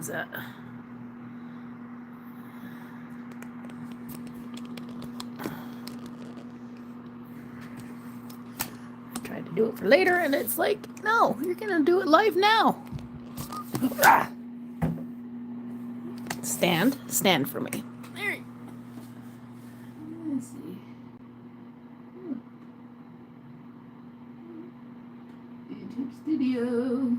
is that? I tried to do it for later, and it's like, no, you're gonna do it live now. Stand for me. There you go. Let's see. YouTube studio.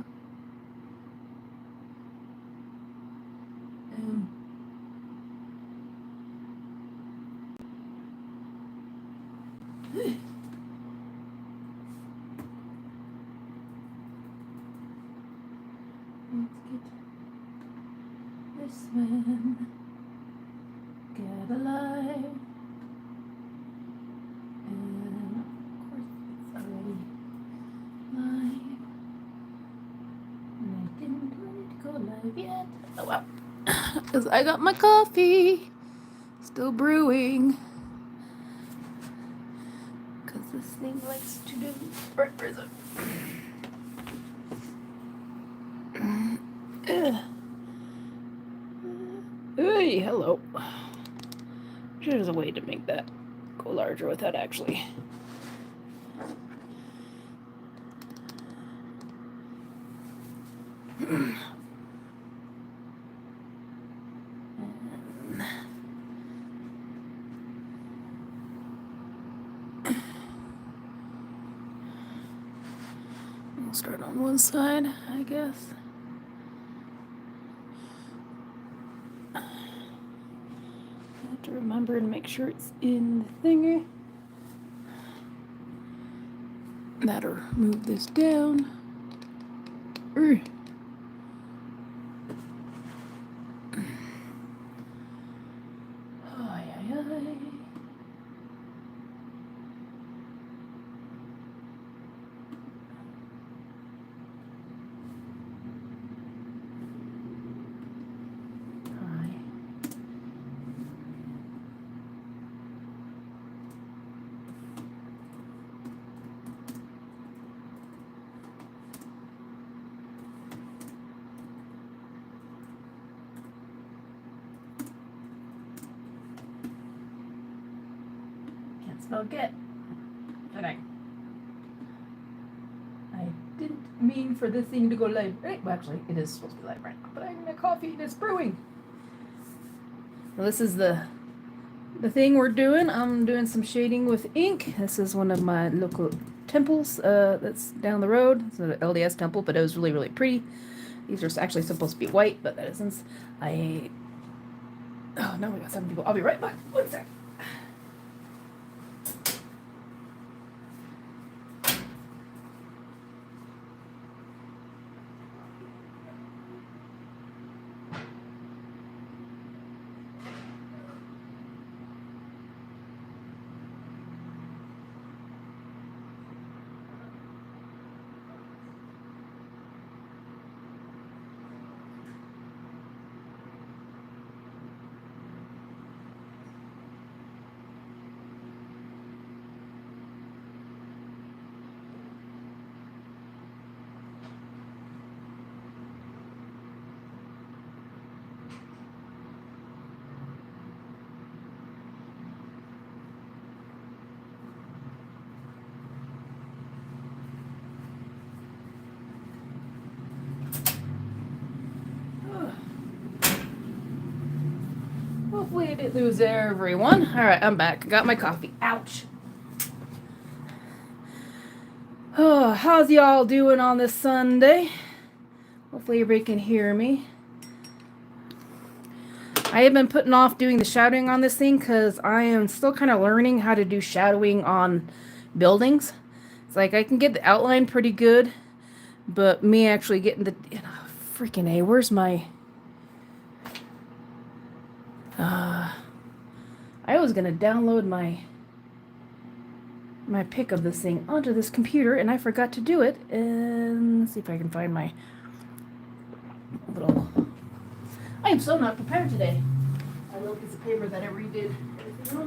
Let's get this one. Get alive. And of course it's already live. And I didn't want it to go live yet. Oh well. Because I got my coffee. Still brewing. Because this thing likes to do. Where is it? Hey, hello. There's a way to make that go larger without actually. We'll start on one side, I guess. To remember and make sure it's in the thingy. That'll move this down. Spell get. Okay. I didn't mean for this thing to go live. Right? Well, actually, it is supposed to be live right now. But I'm in a coffee and it's brewing. Well, this is the thing we're doing. I'm doing some shading with ink. This is one of my local temples that's down the road. It's an LDS temple, but it was really, really pretty. These are actually supposed to be white, but that isn't. Oh, no, we got 7 people. I'll be right back. 1 sec. Hopefully I didn't lose everyone. Alright, I'm back. Got my coffee. Ouch. Oh, how's y'all doing on this Sunday? Hopefully everybody can hear me. I have been putting off doing the shadowing on this thing because I am still kind of learning how to do shadowing on buildings. It's like I can get the outline pretty good, but me actually getting the... freaking A, where's my... I was gonna download my pic of this thing onto this computer, and I forgot to do it. And let's see if I can find my little... I am so not prepared today. My little piece of paper that I redid everything on.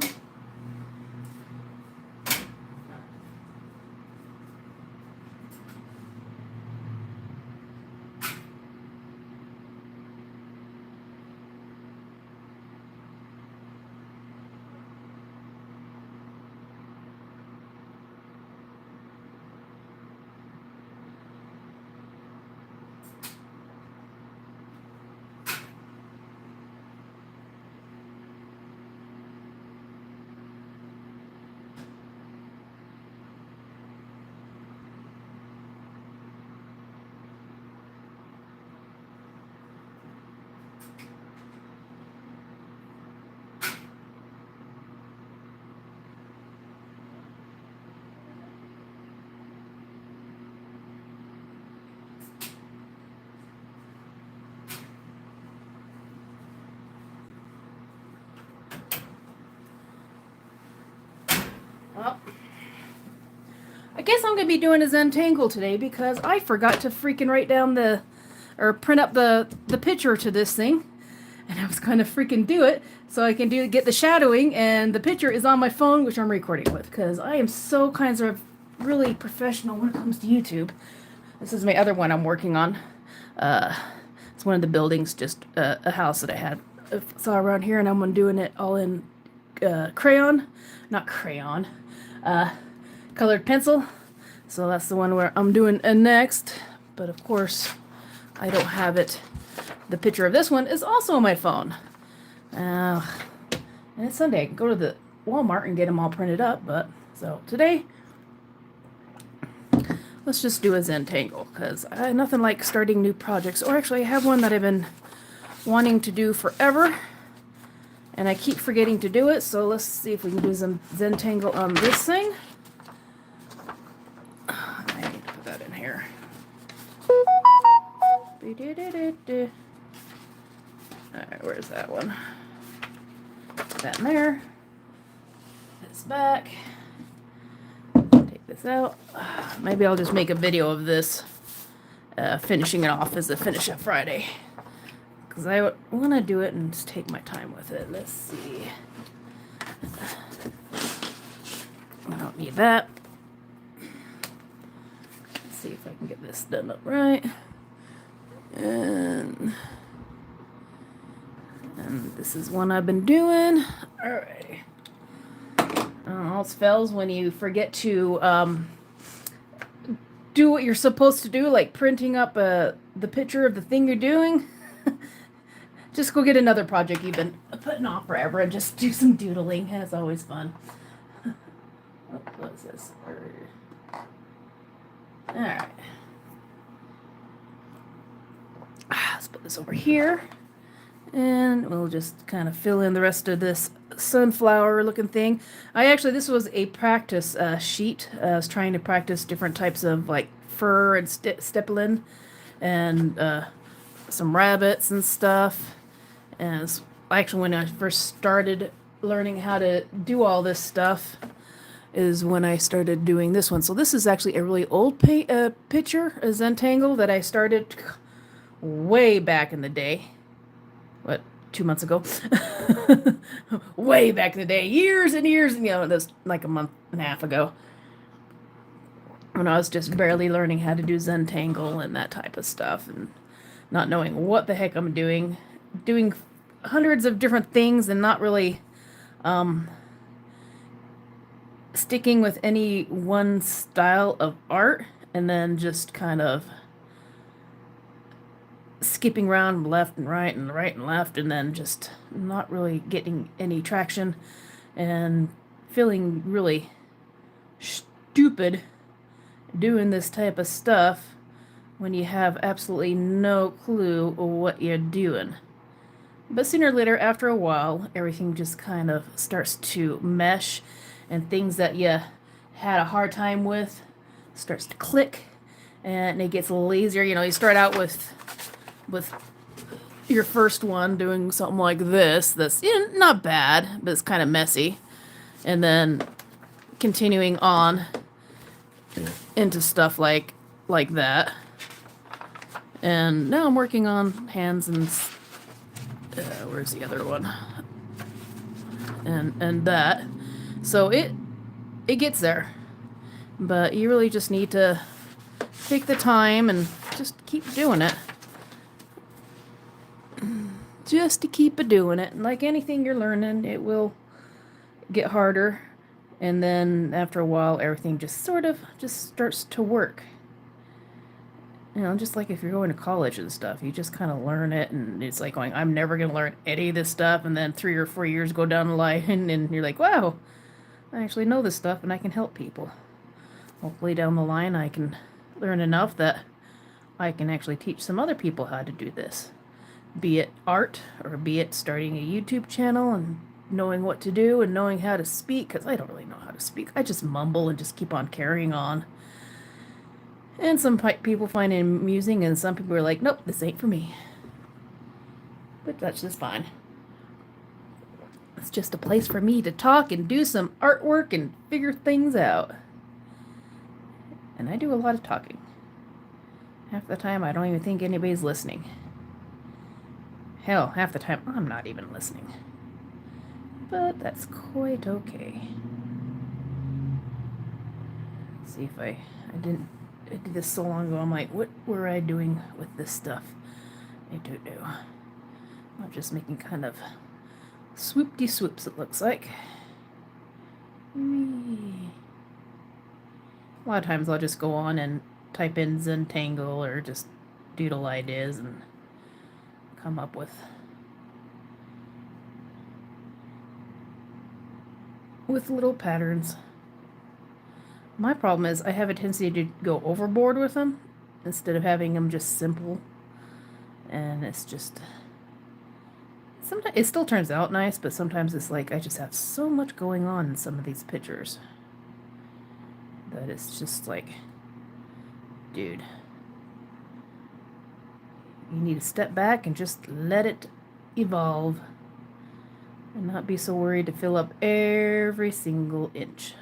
Well, I guess I'm going to be doing a Zentangle today because I forgot to freaking write down or print up the picture to this thing. And I was going to freaking do it so I can get the shadowing, and the picture is on my phone, which I'm recording with, because I am so kind of really professional when it comes to YouTube. This is my other one I'm working on. It's one of the buildings, just a house that I saw around here, and I'm doing it all in colored pencil. So that's the one where I'm doing next. But of course, I don't have it. The picture of this one is also on my phone. And it's Sunday. I can go to the Walmart and get them all printed up. So today, let's just do a Zentangle, because I nothing like starting new projects. Or actually, I have one that I've been wanting to do forever, and I keep forgetting to do it. So let's see if we can do some Zentangle on this thing. I need to put that in here. Alright, where's that one? Put that in there. This back. Take this out. Maybe I'll just make a video of this finishing it off as a finish up Friday. Because I want to do it and just take my time with it. Let's see. I don't need that. Let's see if I can get this done up right. And this is one I've been doing. Alrighty. Else fails when you forget to do what you're supposed to do, like printing up the picture of the thing you're doing. Just go get another project you've been putting off forever and just do some doodling. It's always fun. What is this? Alright. Let's put this over here. And we'll just kind of fill in the rest of this sunflower looking thing. This was a practice sheet. I was trying to practice different types of like fur and stippling and some rabbits and stuff. And actually, when I first started learning how to do all this stuff is when I started doing this one. So this is actually a really old picture, a Zentangle that I started way back in the day. What, 2 months ago? Way back in the day, years and years, that's like a month and a half ago, when I was just barely learning how to do Zentangle and that type of stuff, and not knowing what the heck I'm doing hundreds of different things and not really sticking with any one style of art, and then just kind of skipping around left and right and left, and then just not really getting any traction and feeling really stupid doing this type of stuff when you have absolutely no clue what you're doing. But sooner or later, after a while, everything just kind of starts to mesh, and things that you had a hard time with starts to click, and it gets a little easier. You start out with your first one doing something like this that's not bad, but it's kind of messy, and then continuing on into stuff like that. And now I'm working on hands and where's the other one, and that. So it gets there, but you really just need to take the time and just keep doing it. Just to keep doing it. Like anything you're learning, it will get harder, and then after a while everything just sort of starts to work. Just like if you're going to college and stuff, you just kind of learn it, and it's like going, I'm never going to learn any of this stuff, and then 3 or 4 years go down the line, and you're like, wow, I actually know this stuff and I can help people. Hopefully down the line I can learn enough that I can actually teach some other people how to do this. Be it art, or be it starting a YouTube channel and knowing what to do and knowing how to speak, because I don't really know how to speak. I just mumble and just keep on carrying on. And some people find it amusing, and some people are like, nope, this ain't for me. But that's just fine. It's just a place for me to talk and do some artwork and figure things out. And I do a lot of talking. Half the time, I don't even think anybody's listening. Hell, half the time, I'm not even listening. But that's quite okay. Let's see if I did this so long ago. I'm like, what were I doing with this stuff? I don't know. I'm just making kind of swoop-de swoops, it looks like. A lot of times I'll just go on and type in Zentangle or just doodle ideas and come up with little patterns. My problem is I have a tendency to go overboard with them instead of having them just simple. And it's just, sometimes it still turns out nice, but sometimes it's like I just have so much going on in some of these pictures that it's just like, dude, you need to step back and just let it evolve and not be so worried to fill up every single inch.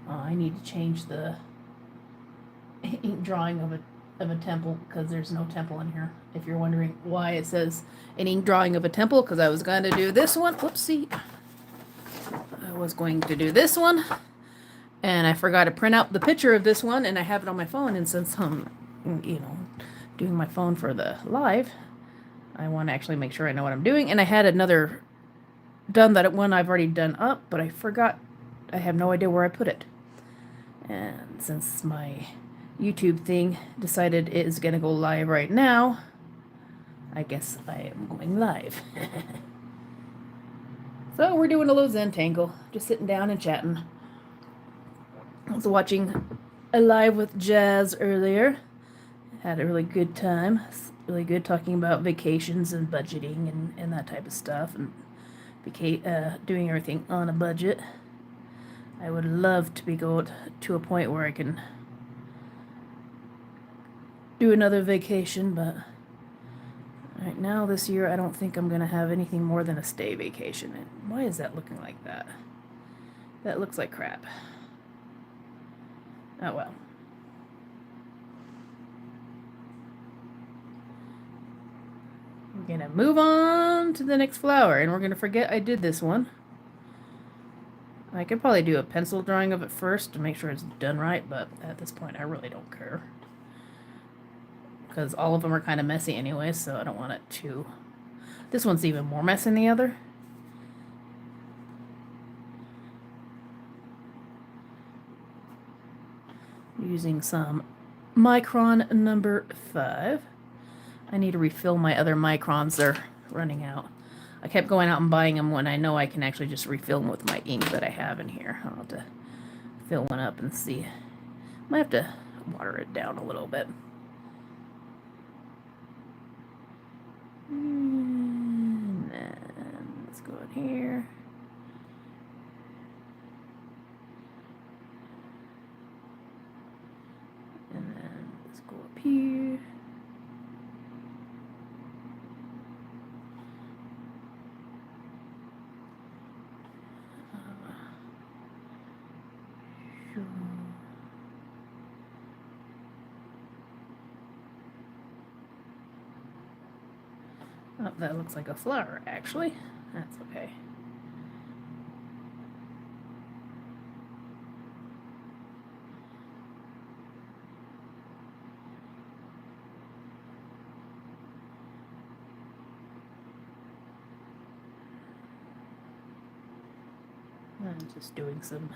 I need to change the ink drawing of a temple because there's no temple in here. If you're wondering why it says an ink drawing of a temple, because I was going to do this one. Whoopsie. I was going to do this one, and I forgot to print out the picture of this one, and I have it on my phone. And since I'm, doing my phone for the live, I want to actually make sure I know what I'm doing. And I had another done that one I've already done up, but I forgot. I have no idea where I put it. And since my YouTube thing decided it is going to go live right now, I guess I am going live. So we're doing a little Zentangle, just sitting down and chatting. I was watching a live with Jazz earlier. Had a really good time. It's really good talking about vacations and budgeting and that type of stuff, and doing everything on a budget. I would love to be going to a point where I can do another vacation, but right now this year I don't think I'm going to have anything more than a stay vacation. And why is that looking like that? That looks like crap. Oh well. We're going to move on to the next flower, and we're going to forget I did this one. I could probably do a pencil drawing of it first to make sure it's done right, but at this point I really don't care. Because all of them are kind of messy anyway, so I don't want it to... This one's even more messy than the other. Using some micron number 5. I need to refill my other microns. They're running out. I kept going out and buying them when I know I can actually just refill them with my ink that I have in here. I'll have to fill one up and see. Might have to water it down a little bit. And then let's go in here. And then let's go up here. Oh, that looks like a flower, actually. That's okay. I'm just doing some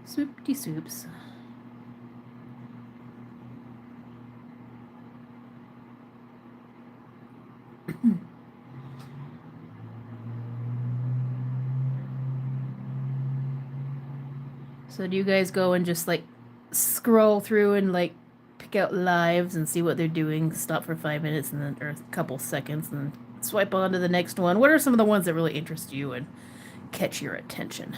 swoop-de swoops. So do you guys go and just like scroll through and like pick out lives and see what they're doing, stop for 5 minutes and then, or a couple seconds, and then swipe on to the next one? What are some of the ones that really interest you and catch your attention?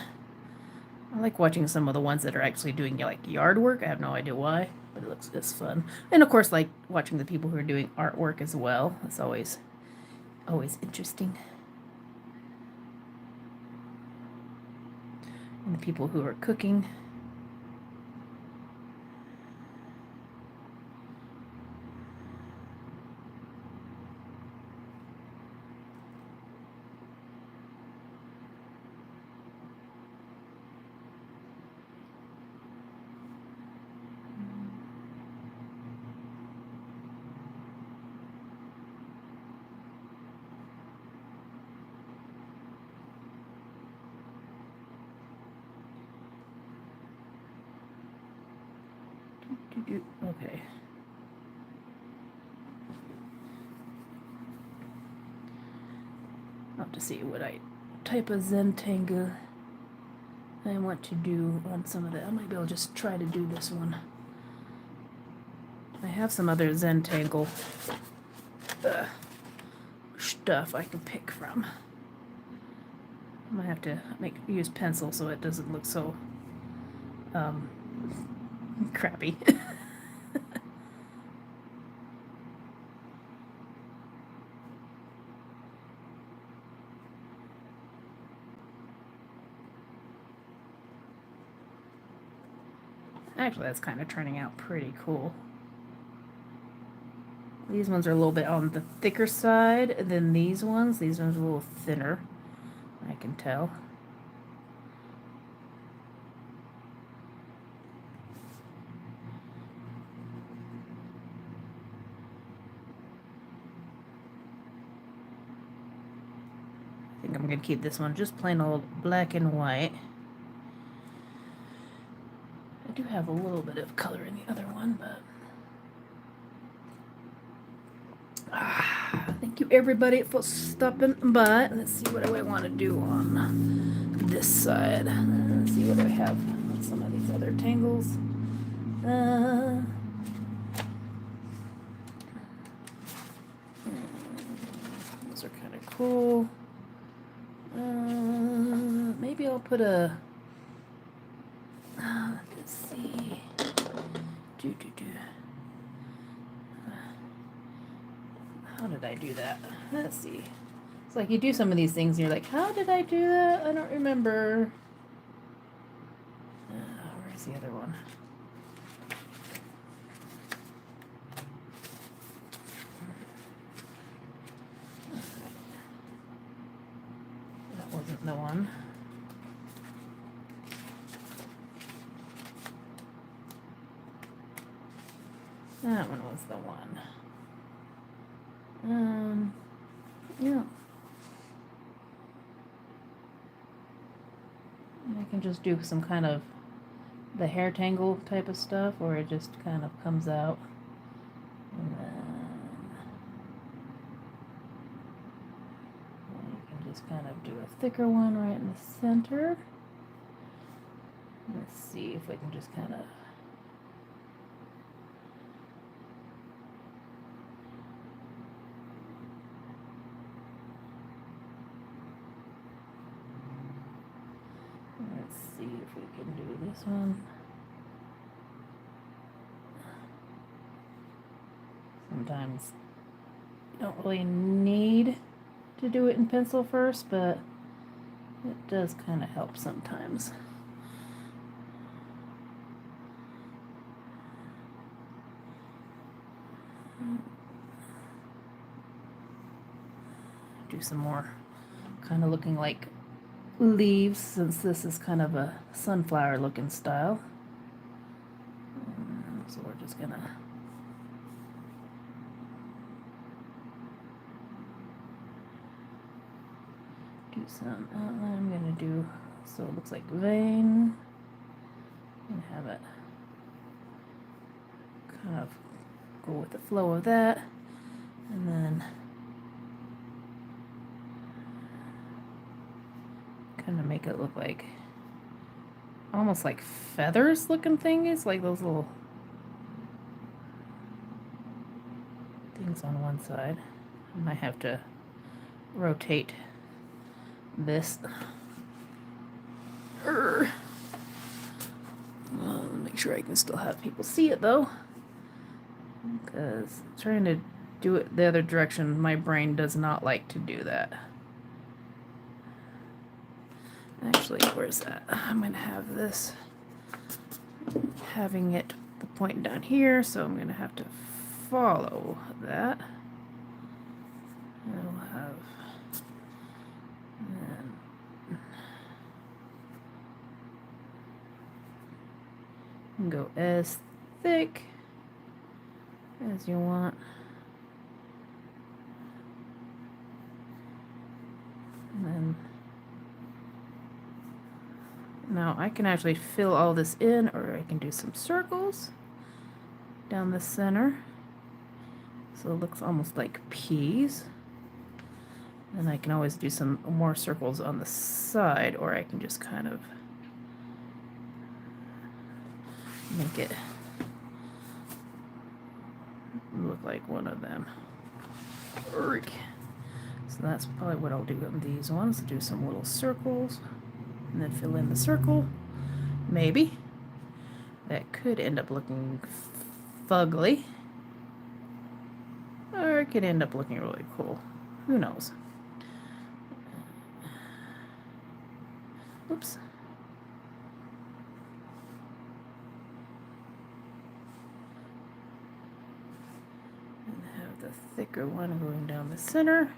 I like watching some of the ones that are actually doing like yard work. I have no idea why. but it looks just fun. And of course, like watching the people who are doing artwork as well. It's always interesting. And the people who are cooking. Okay. I'll have to see what type of Zentangle I want to do on some of that. I might be able to just try to do this one. I have some other Zentangle stuff I can pick from. I might have to use pencil so it doesn't look so crappy. Actually, that's kind of turning out pretty cool. These ones are a little bit on the thicker side than these ones. These ones are a little thinner, I can tell. I think I'm going to keep this one just plain old black and white. I do have a little bit of color in the other one, but thank you everybody for stopping by. Let's see what do I want to do on this side. Let's see what do I have on some of these other tangles. Those are kind of cool. Maybe I'll put a let's see. How did I do that? Let's see. It's like you do some of these things and you're like, how did I do that? I don't remember. Where's the other one? That wasn't the one. That one was the one. Yeah. And I can just do some kind of the hair tangle type of stuff where it just kind of comes out. And then you can just kind of do a thicker one right in the center. Let's see if we can just kind of see if we can do this one. Sometimes you don't really need to do it in pencil first, but it does kind of help sometimes. Do some more kind of looking like leaves, since this is kind of a sunflower looking style. So we're just gonna do some outline. I'm gonna do so it looks like vein and have it kind of go with the flow of that, and then kind of make it look like almost like feathers looking things, like those little things on one side. I might have to rotate this. Make sure I can still have people see it though. because trying to do it the other direction, my brain does not like to do that. Actually, where's that? I'm going to have this, having it the point down here, so I'm going to have to follow that. I'll have, and go as thick as you want. And then now I can actually fill all this in, or I can do some circles down the center. So it looks almost like peas. And I can always do some more circles on the side, or I can just kind of make it look like one of them. So that's probably what I'll do on these ones. Do some little circles and then fill in the circle. Maybe. That could end up looking fugly. Or it could end up looking really cool. Who knows? Oops. And have the thicker one going down the center.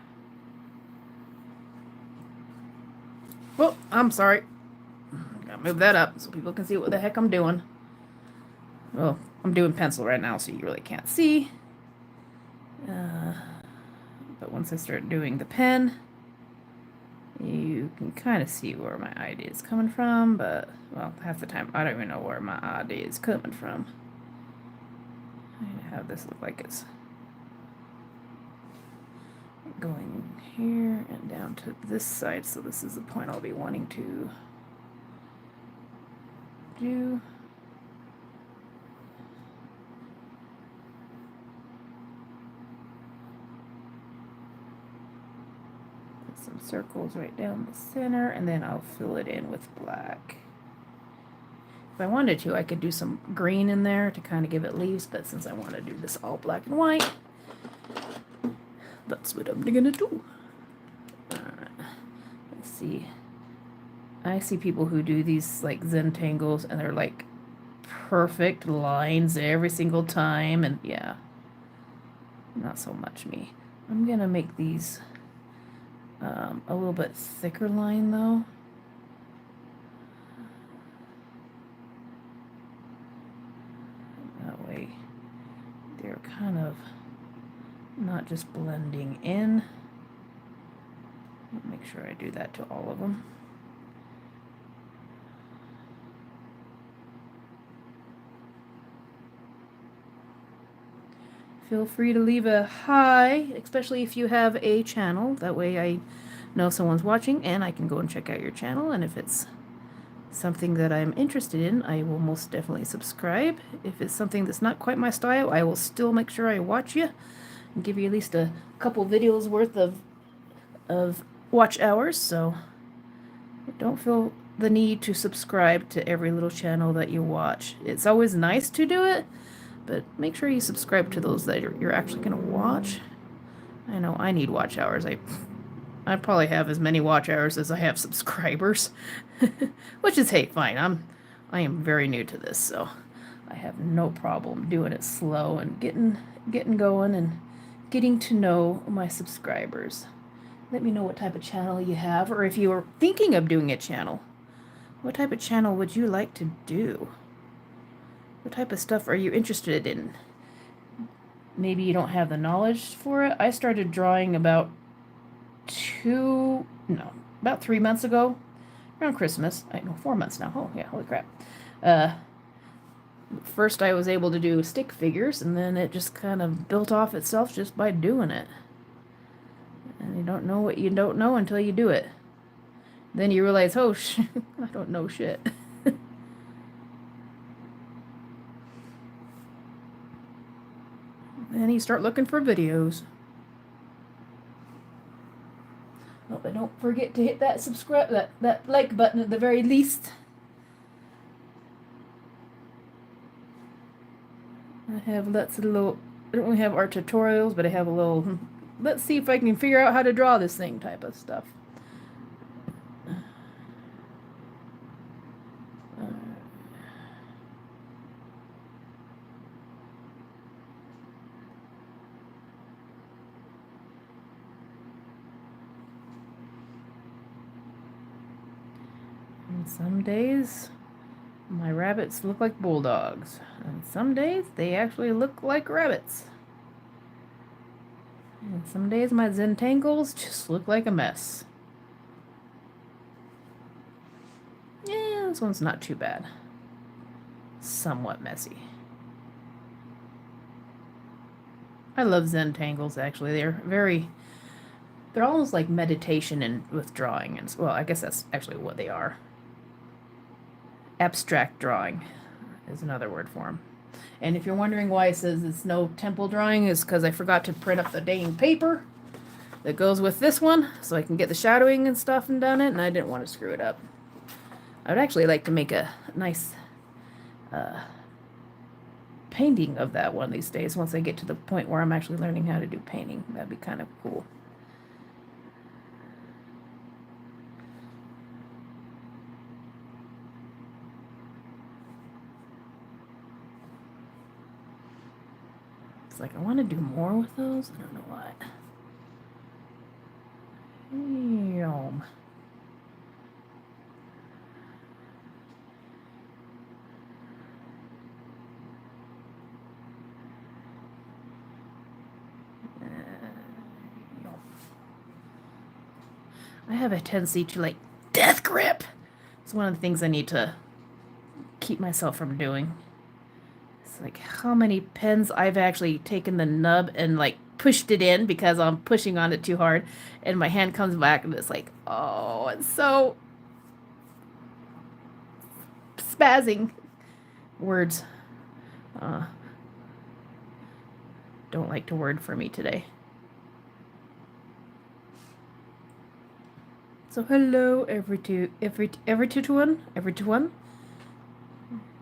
Oh, I'm sorry. Gotta move that up so people can see what the heck I'm doing. Well, I'm doing pencil right now, so you really can't see. But once I start doing the pen, you can kind of see where my idea is coming from, but, well, half the time I don't even know where my idea is coming from. I'm going to have this look like it's going here and down to this side, so this is the point I'll be wanting to do. Put some circles right down the center, and then I'll fill it in with black. If I wanted to, I could do some green in there to kind of give it leaves, but since I want to do this all black and white, that's what I'm gonna do. Alright, let's see. I see people who do these like Zen tangles, and they're like perfect lines every single time, and yeah, not so much me. I'm gonna make these a little bit thicker line though. That way they're kind of not just blending in. Make sure I do that to all of them. Feel free to leave a hi, especially if you have a channel. That way I know someone's watching and I can go and check out your channel. And if it's something that I'm interested in, I will most definitely subscribe. If it's something that's not quite my style, I will still make sure I watch you and give you at least a couple videos worth of watch hours. So don't feel the need to subscribe to every little channel that you watch. It's always nice to do it, but make sure you subscribe to those that you're actually going to watch. I know I need watch hours. I probably have as many watch hours as I have subscribers, which is, hey, fine. I am very new to this, so I have no problem doing it slow and getting going and getting to know my subscribers. Let me know what type of channel you have, or if you are thinking of doing a channel, what type of channel would you like to do? What type of stuff are you interested in? Maybe you don't have the knowledge for it. I started drawing about 3 months ago, around Christmas. I know 4 months now. Oh yeah, holy crap. First I was able to do stick figures, and then it just kind of built off itself just by doing it. And you don't know what you don't know until you do it. Then you realize, oh, I don't know shit. Then you start looking for videos. Oh, but don't forget to hit that subscribe, that like button at the very least. I have lots of little don't really have art tutorials, but I have a little, let's see if I can figure out how to draw this thing type of stuff. And some days my rabbits look like bulldogs, and some days they actually look like rabbits. And some days my Zentangles just look like a mess. Yeah, this one's not too bad. Somewhat messy. I love Zentangles, actually. They're almost like meditation and with drawing. And, well, I guess that's actually what they are. Abstract drawing is another word for them. And if you're wondering why it says it's no temple drawing, it's because I forgot to print up the dang paper that goes with this one, so I can get the shadowing and stuff and done it, and I didn't want to screw it up. I would actually like to make a nice painting of that one of these days once I get to the point where I'm actually learning how to do painting. That'd be kind of cool. It's like I want to do more with those. I don't know what. Yum. I have a tendency to like death grip. It's one of the things I need to keep myself from doing. It's like how many pens I've actually taken the nub and like pushed it in because I'm pushing on it too hard, and my hand comes back and it's like, oh, it's so spazzing. Words don't like to word for me today. So hello, every two one.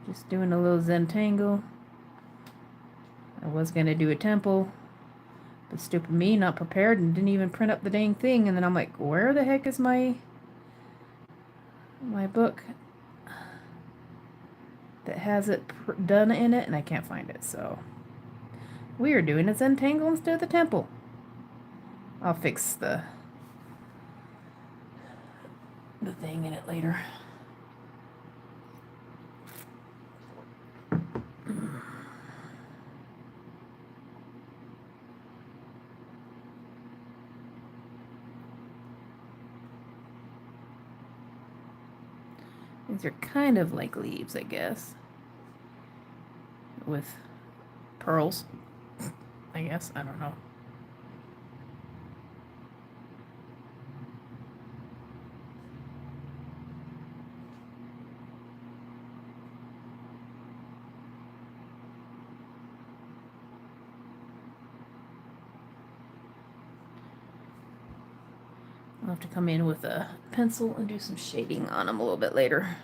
Just doing a little Zentangle. I was gonna do a temple, but stupid me, not prepared, and didn't even print up the dang thing. And then I'm like, where the heck is my book that has it done in it? And I can't find it. So we are doing a Zentangle instead of the temple. I'll fix the thing in it later. These are kind of like leaves, I guess, with pearls, I guess. I don't know. I'll have to come in with a pencil and do some shading on them a little bit later.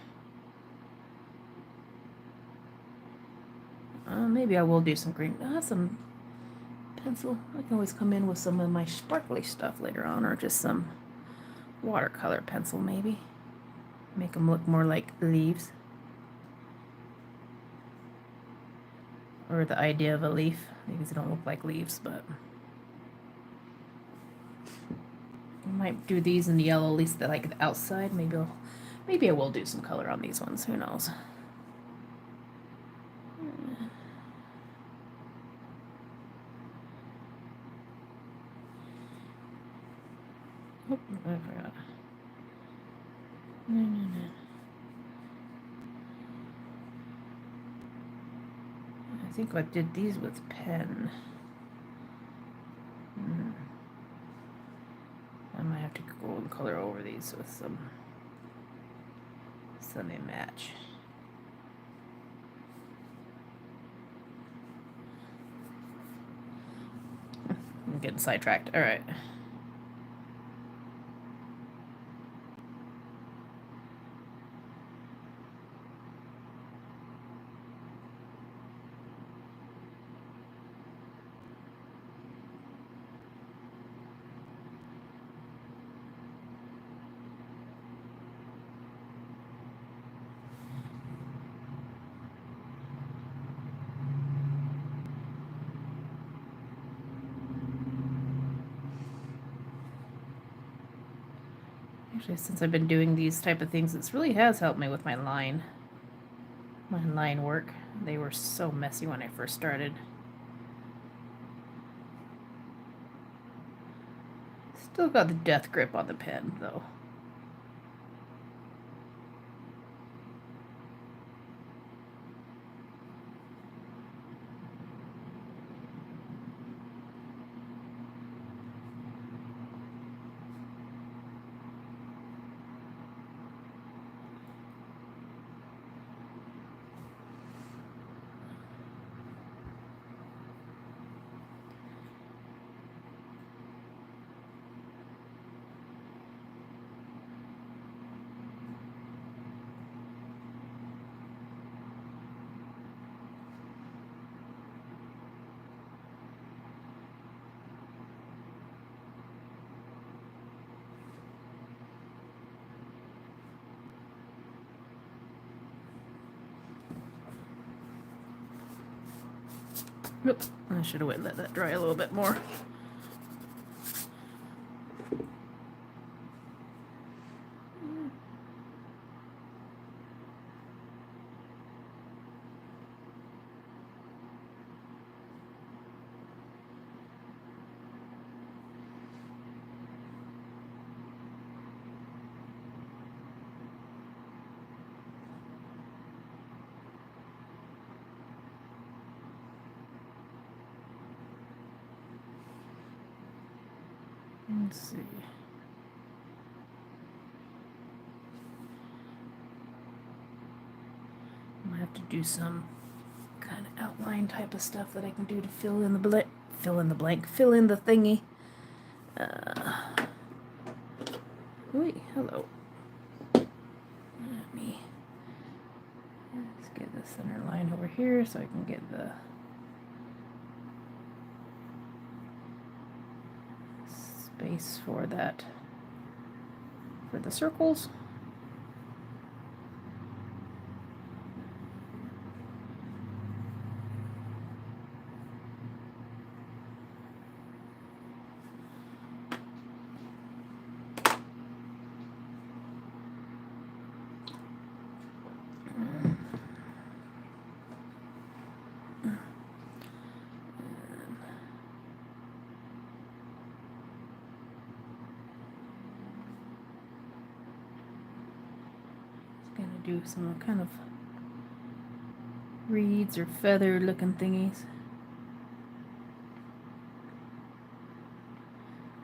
Maybe I will do some green. I have some pencil. I can always come in with some of my sparkly stuff later on, or just some watercolor pencil maybe. Make them look more like leaves. Or the idea of a leaf. Because they don't look like leaves, but I might do these in the yellow, at least the, like the outside. Maybe I will do some color on these ones. Who knows? Oh, I forgot. No. I think I did these with pen. I might have to go and color over these with some so they match. I'm getting sidetracked. All right. Actually, since I've been doing these type of things, this really has helped me with my line work. They were so messy when I first started. Still got the death grip on the pen, though. Nope, I should have let that dry a little bit more. Let's see. I might have to do some kind of outline type of stuff that I can do to fill in the thingy. Wait, hello. Let me just get the center line over here so I can get the space for that, for the circles. Do some kind of reeds or feather looking thingies.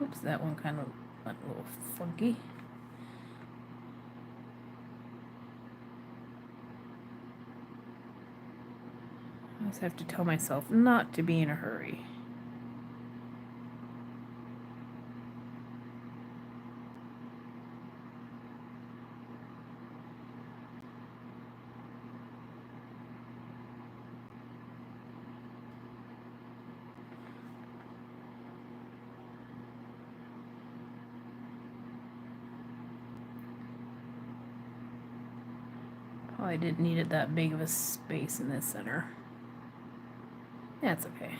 Oops, that one kind of went a little funky. I always have to tell myself not to be in a hurry. I didn't need it that big of a space in this center. That's okay.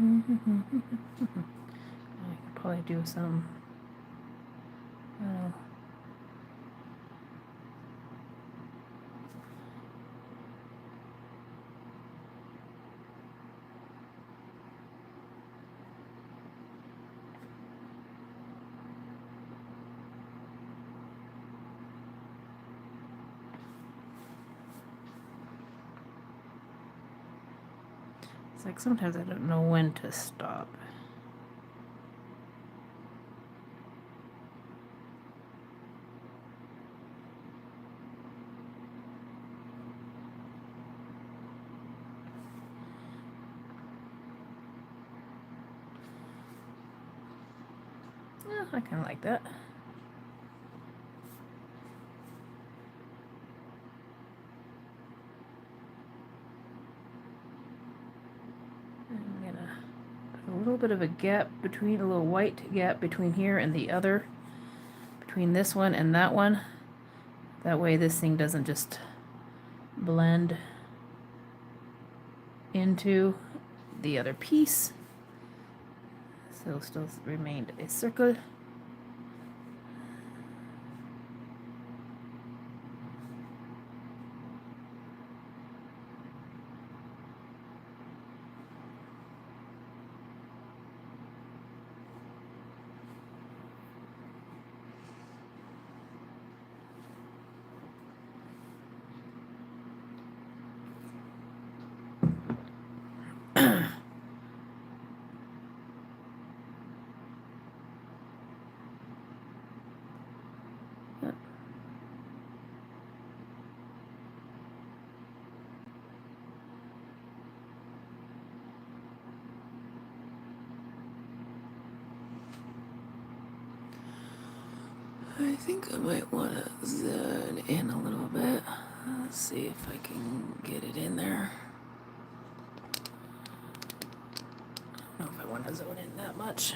I could probably do some, it's like sometimes I don't know when to stop. Yeah, I kind of like that. I'm gonna put a little bit of a gap between, a little white gap between here and the other, between this one and that one. That way this thing doesn't just blend into the other piece. So it'll still remain a circle. I think I might want to zoom in a little bit. Let's see if I can get it in there. I don't know if I want to zone in that much.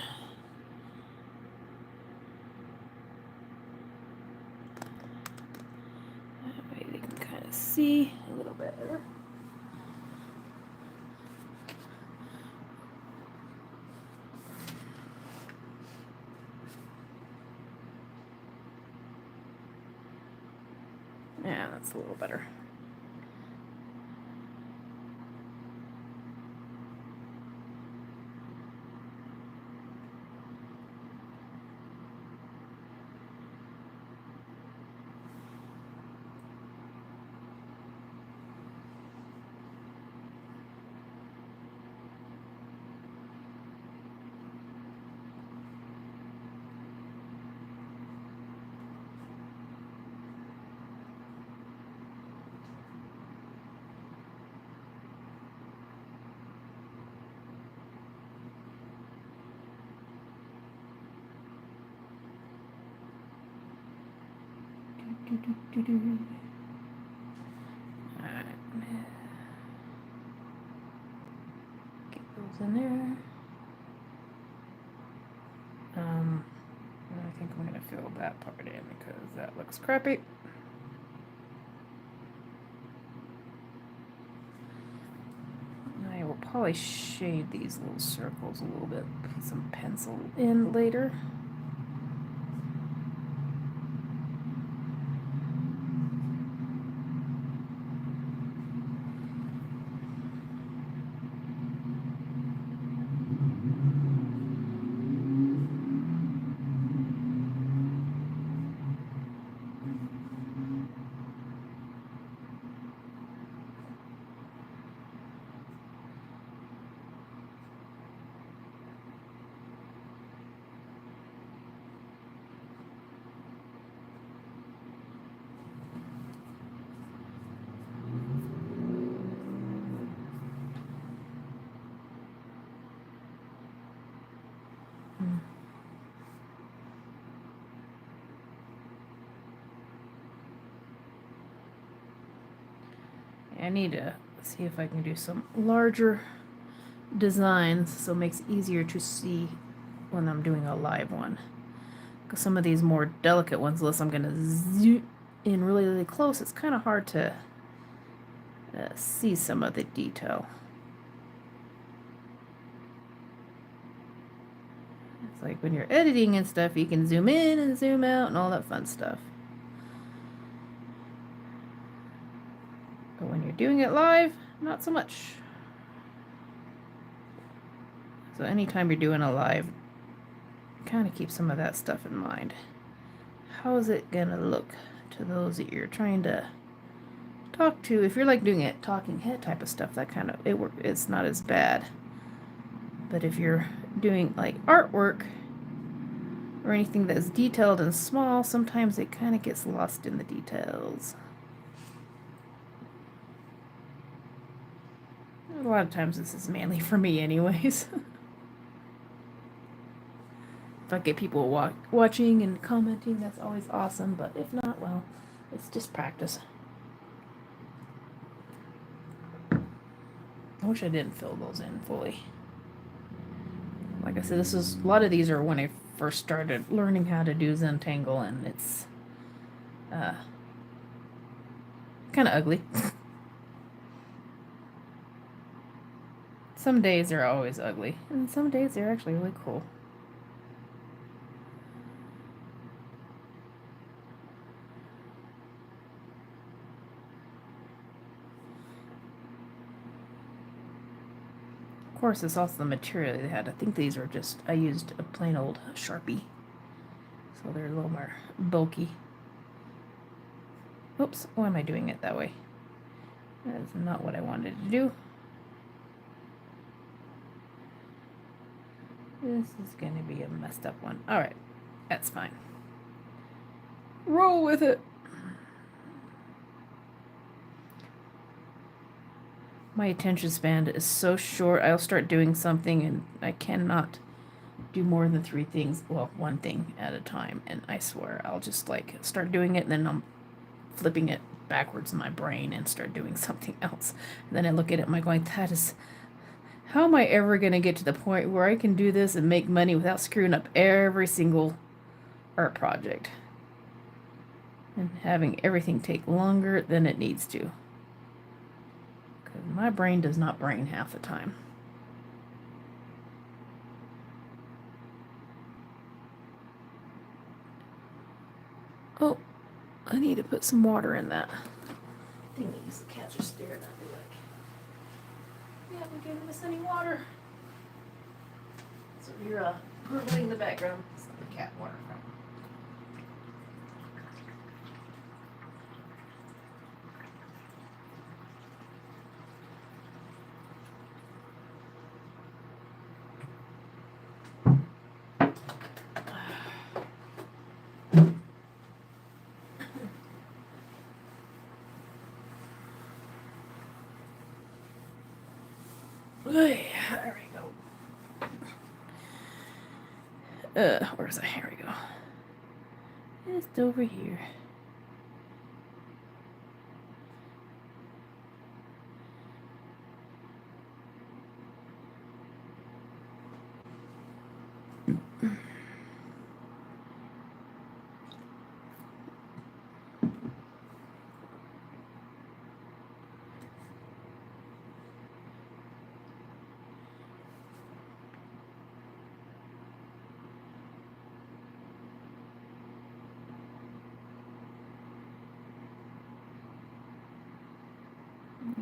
That way they can kind of see a little better. Yeah, that's a little better. Alright. Get those in there. I think I'm going to fill that part in because that looks crappy. I will probably shade these little circles a little bit, put some pencil in later. I need to see if I can do some larger designs so it makes it easier to see when I'm doing a live one. Because some of these more delicate ones, unless I'm going to zoom in really, really close, it's kind of hard to see some of the detail. It's like when you're editing and stuff, you can zoom in and zoom out and all that fun stuff. But when you're doing it live, not so much. So anytime you're doing a live, kind of keep some of that stuff in mind. How is it gonna look to those that you're trying to talk to? If you're like doing it talking head type of stuff, that kind of it's not as bad. But if you're doing like artwork or anything that's detailed and small, sometimes it kind of gets lost in the details. A lot of times this is mainly for me anyways. If I get people watching and commenting, that's always awesome. But if not, well, it's just practice. I wish I didn't fill those in fully. Like I said, a lot of these are when I first started learning how to do Zentangle, and it's kind of ugly. Some days they're always ugly, and some days they're actually really cool. Of course, it's also the material they had. I think these were just, I used a plain old Sharpie, so they're a little more bulky. Oops, why am I doing it that way? That is not what I wanted to do. This is going to be a messed up one. Alright, that's fine. Roll with it. My attention span is so short. I'll start doing something and I cannot do more than 3 things. Well, 1 thing at a time. And I swear I'll just like start doing it and then I'm flipping it backwards in my brain and start doing something else. And then I look at it and I'm going, how am I ever going to get to the point where I can do this and make money without screwing up every single art project? And having everything take longer than it needs to. Because my brain does not brain half the time. Oh, I need to put some water in that. I think these cats are staring at me like, we haven't given us any water. So if you're gurgling in the background, it's not the cat water. There we go. Where's that? Here we go. Just over here.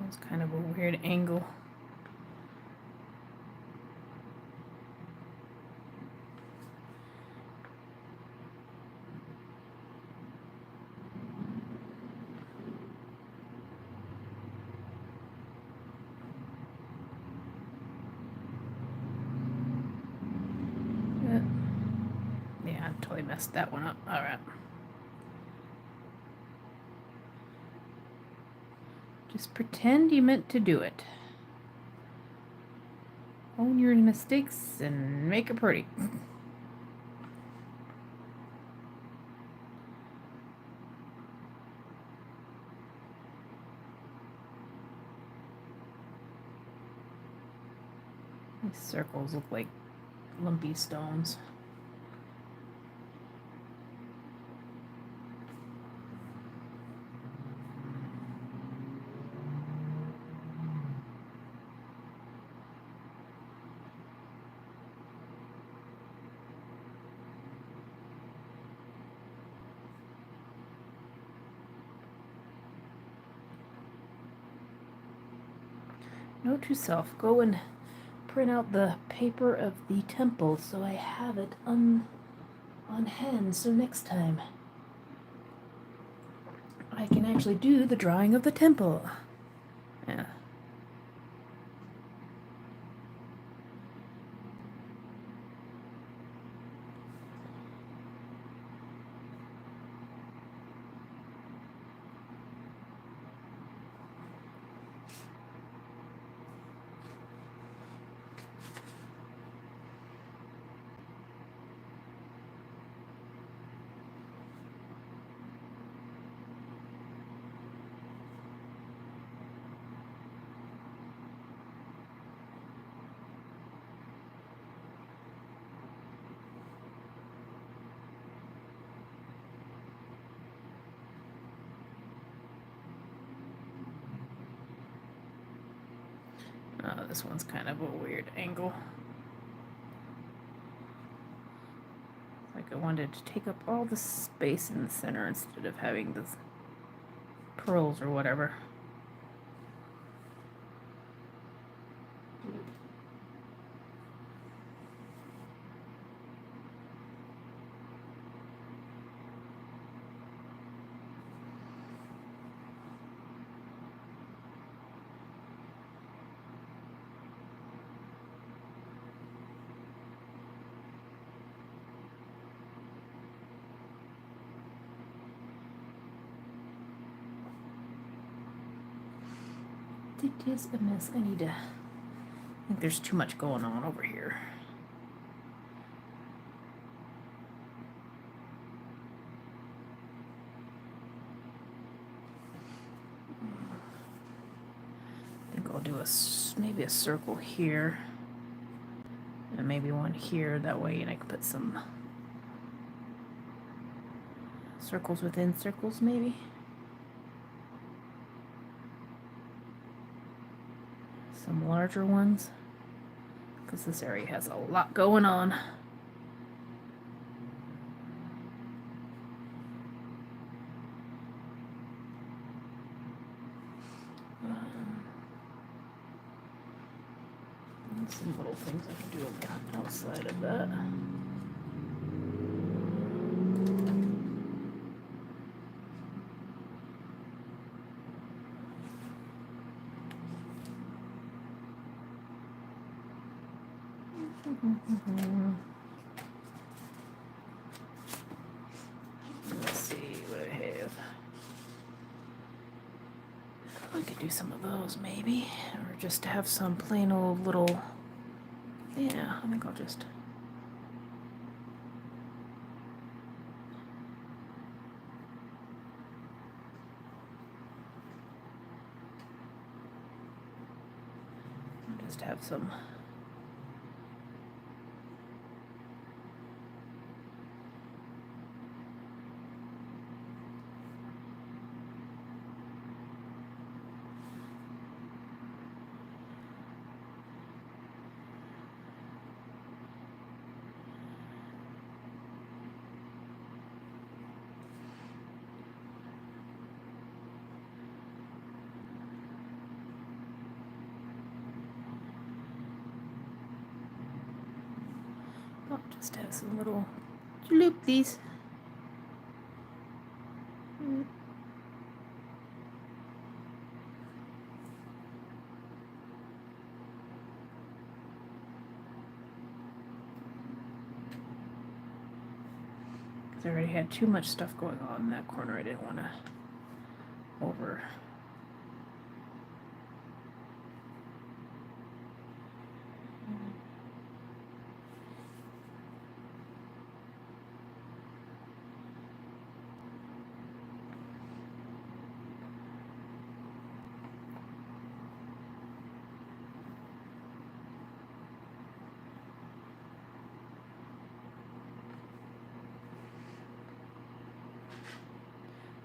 It's kind of a weird angle. Yeah, I totally messed that one up. All right. Just pretend you meant to do it. Own your mistakes and make it pretty. These circles look like lumpy stones. Note to self, go and print out the paper of the temple so I have it on hand, so next time I can actually do the drawing of the temple. Yeah. Oh, this one's kind of a weird angle. Like I wanted to take up all the space in the center instead of having the pearls or whatever. It is a mess. I think there's too much going on over here. I think I'll do maybe a circle here and maybe one here. That way, and I can put some circles within circles, maybe. Some larger ones, because this area has a lot going on. Some little things I can do on the outside of that. Let's see what I have. I could do some of those maybe, or just have some plain old little, yeah, I think I'll just have some just have some little loop-these. Because I already had too much stuff going on in that corner. I didn't want to over.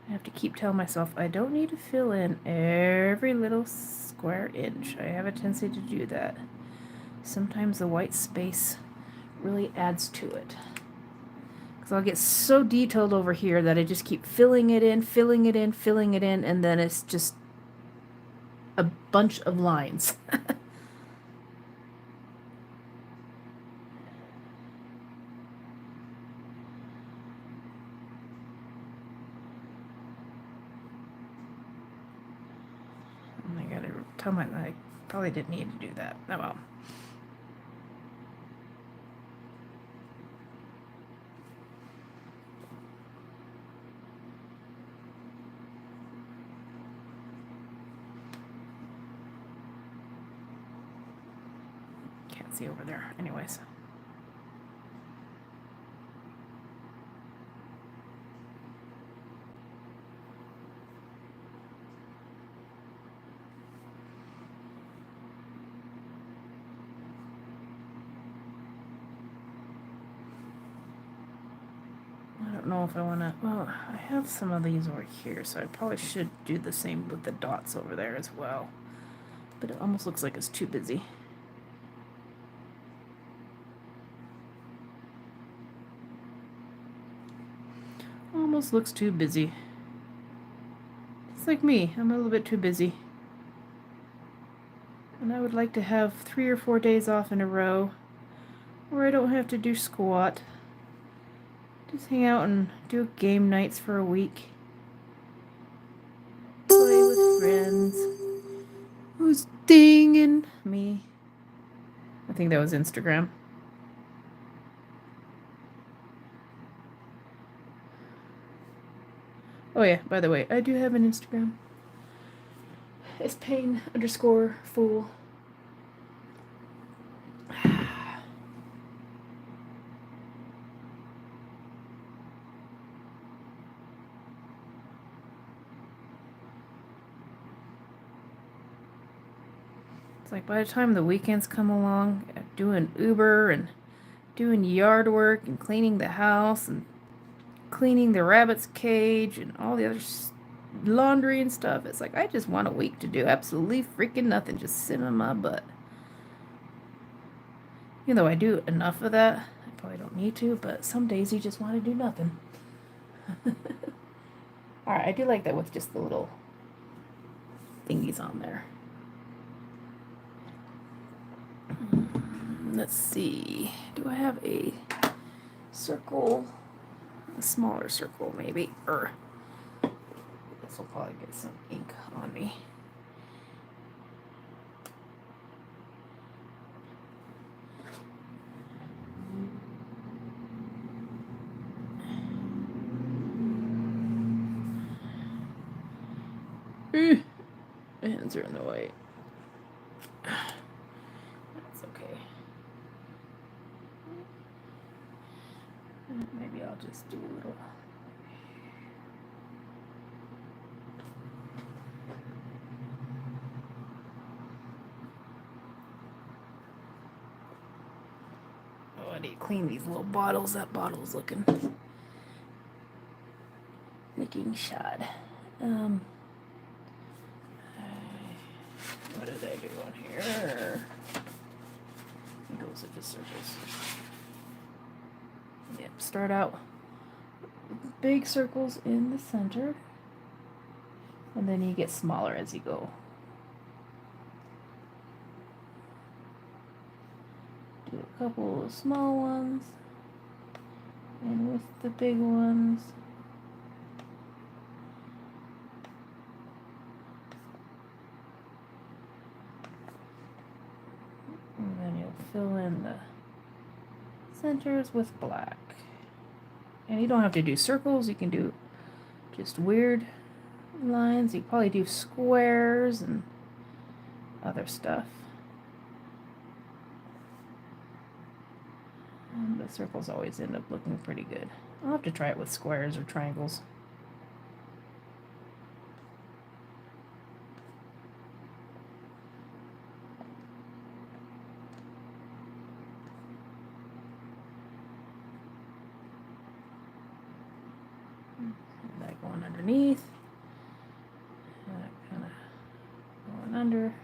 I have to keep telling myself I don't need to fill in every little square inch. I have a tendency to do that. Sometimes the white space really adds to it. Because I'll get so detailed over here that I just keep filling it in, filling it in, filling it in, and then it's just a bunch of lines. I probably didn't need to do that. Oh well. Can't see over there. Anyways. Know if I want to, well, I have some of these over here, so I probably should do the same with the dots over there as well. But it almost looks like it's too busy. Almost looks too busy. It's like me, I'm a little bit too busy. And I would like to have 3 or 4 days off in a row where I don't have to do squat. Just hang out and do game nights for a week. Play with friends. Who's dinging me? I think that was Instagram. Oh yeah, by the way, I do have an Instagram. It's Pynn_Fool. It's like by the time the weekends come along, doing Uber and doing yard work and cleaning the house and cleaning the rabbit's cage and all the other laundry and stuff, it's like I just want a week to do absolutely freaking nothing, just sit on my butt. Even though I do enough of that, I probably don't need to, but some days you just want to do nothing. Alright, I do like that with just the little thingies on there. Let's see. Do I have a circle? A smaller circle, maybe. This will probably get some ink on me. My hands are in the way. That's okay. Maybe I'll just do a little. Oh, I need to clean these little bottles. That bottle's looking shod. What did I do on here? It goes into circles. Yep, start out with big circles in the center, and then you get smaller as you go. Do a couple of small ones, and with the big ones, and then you'll fill in the centers with black. And you don't have to do circles, you can do just weird lines. You probably do squares and other stuff. And the circles always end up looking pretty good. I'll have to try it with squares or triangles. That going underneath. That kind of going under.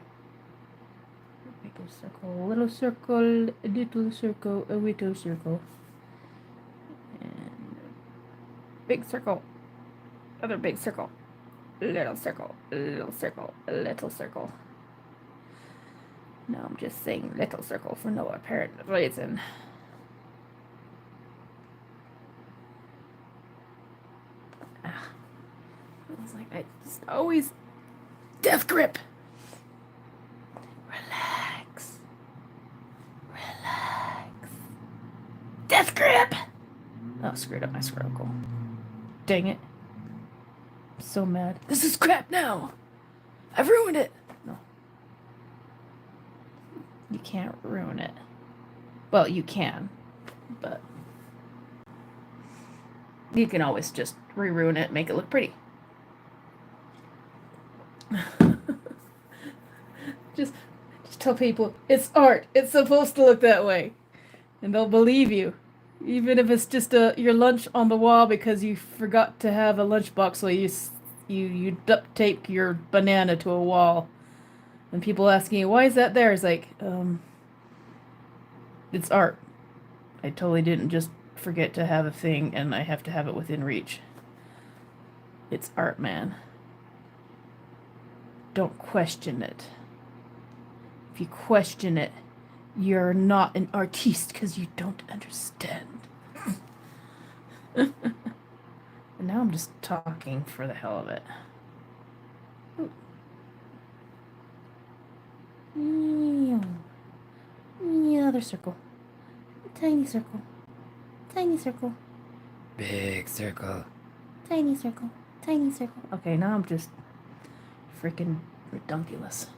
Make a circle, a little circle, a little circle, a little circle. And big circle. Other big circle. Little circle, little circle, little circle. No, I'm just saying little circle for no apparent reason. It's like I just always death grip. Relax. Death grip. Oh, screwed up my circle. Dang it. I'm so mad. This is crap now. I've ruined it. No. You can't ruin it. Well, you can, but you can always just re-ruin it and make it look pretty. just tell people it's art. It's supposed to look that way, and they'll believe you, even if it's just your lunch on the wall because you forgot to have a lunchbox, so you duct tape your banana to a wall. When people ask me, why is that there? It's like, it's art. I totally didn't just forget to have a thing and I have to have it within reach. It's art, man. Don't question it. If you question it, you're not an artiste because you don't understand. And now I'm just talking for the hell of it. Another circle. Tiny circle. Tiny circle. Big circle. Tiny circle. Tiny circle. Okay, now I'm just freaking redunculous.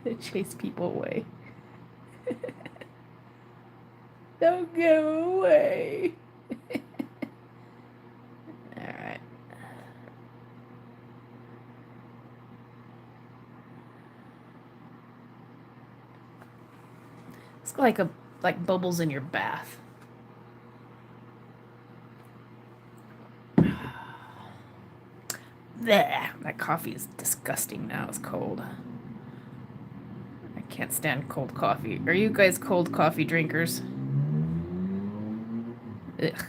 They chase people away. Don't go away. Alright. It's like bubbles in your bath. Blech, that coffee is disgusting now. It's cold. I can't stand cold coffee. Are you guys cold coffee drinkers? Ugh.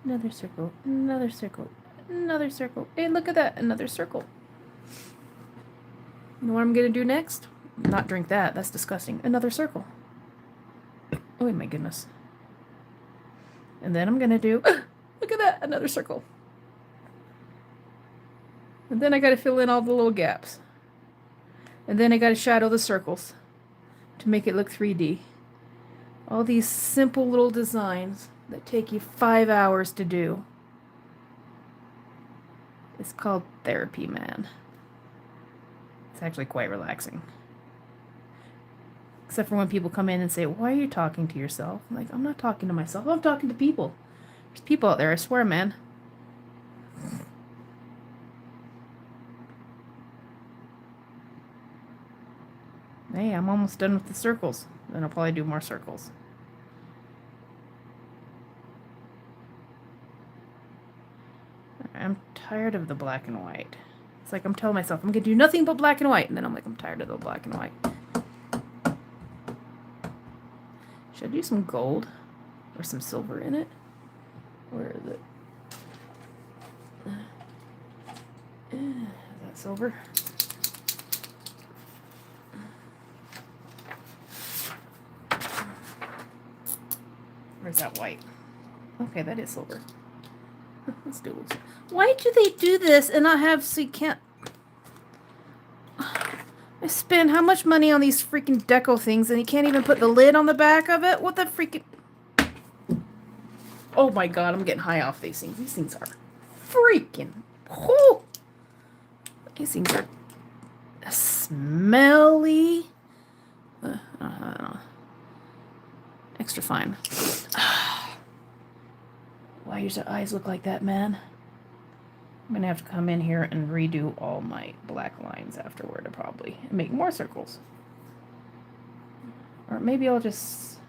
Another circle. Another circle. Another circle. Hey, look at that. Another circle. You know what I'm going to do next? Not drink that. That's disgusting. Another circle. Oh, my goodness. And then I'm going to do... Look at that. Another circle. And then I got to fill in all the little gaps. And then I got to shadow the circles to make it look 3D. All these simple little designs that take you 5 hours to do. It's called therapy, man. It's actually quite relaxing. Except for when people come in and say, why are you talking to yourself? I'm like, I'm not talking to myself. I'm talking to people. There's people out there, I swear, man. Hey, I'm almost done with the circles. Then I'll probably do more circles. I'm tired of the black and white. It's like I'm telling myself, I'm going to do nothing but black and white. And then I'm like, I'm tired of the black and white. Should I do some gold? Or some silver in it? Where is it? Is that silver? Or is that white? Okay, that is silver. Let's do it. Why do they do this and not have so you can't... I spend how much money on these freaking deco things and you can't even put the lid on the back of it? What the freaking... Oh my god, I'm getting high off these things. These things are freaking... Whoo! These things are smelly. I don't know. Extra fine. Why does your eyes look like that, man? I'm gonna have to come in here and redo all my black lines afterward, probably, and make more circles. Or maybe I'll just